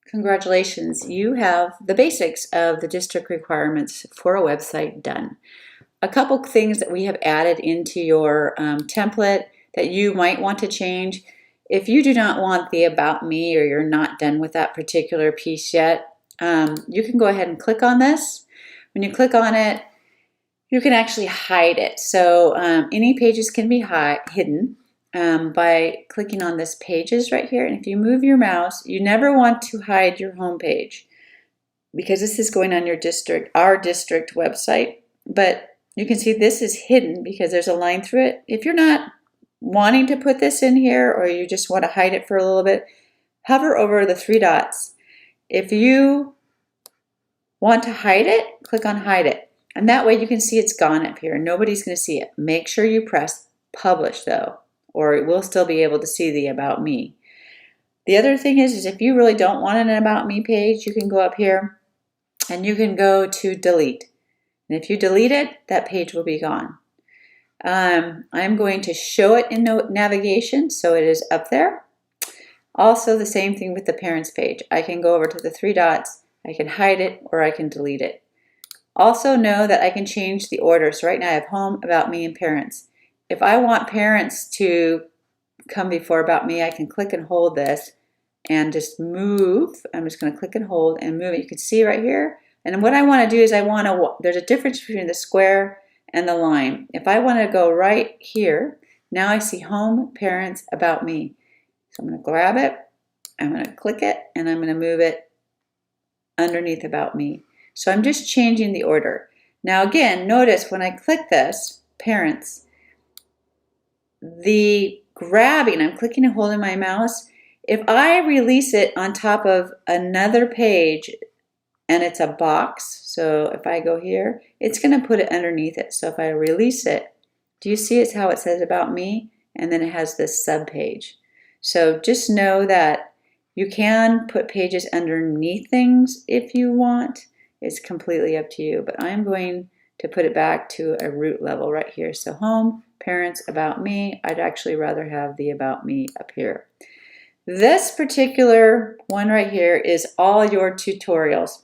Congratulations, you have the basics of the district requirements for a website done. A couple things that we have added into your template that you might want to change. If you do not want the About Me or you're not done with that particular piece yet, you can go ahead and click on this. When you click on it, you can actually hide it. So any pages can be hidden by clicking on this Pages right here. And if you move your mouse, you never want to hide your home page because this is going on your district, our district website. But you can see this is hidden because there's a line through it. If you're not wanting to put this in here or you just want to hide it for a little bit, hover over the three dots. If you want to hide it, click on Hide It. And that way you can see it's gone up here. Nobody's going to see it. Make sure you press Publish though, or it will still be able to see the About Me. The other thing is if you really don't want an About Me page, you can go up here and you can go to Delete. And if you delete it, that page will be gone. I'm going to show it in navigation, so it is up there. Also, the same thing with the Parents page. I can go over to the three dots, I can hide it, or I can delete it. Also know that I can change the order. So right now I have Home, About Me, and Parents. If I want Parents to come before About Me, I can click and hold this and just move. I'm just going to click and hold and move it. You can see right here. And what I want to do is there's a difference between the square and the line. If I want to go right here, now I see Home, Parents, About Me. So I'm going to grab it, I'm going to click it, and I'm going to move it underneath About Me. So I'm just changing the order. Now again, notice when I click this, Parents, the grabbing, I'm clicking and holding my mouse. If I release it on top of another page and it's a box, so if I go here, it's going to put it underneath it. So if I release it, do you see it's how it says About Me? And then it has this sub page. So just know that you can put pages underneath things if you want. It's completely up to you, but I'm going to put it back to a root level right here. So Home, Parents, About Me. I'd actually rather have the About Me up here. This particular one right here is all your tutorials.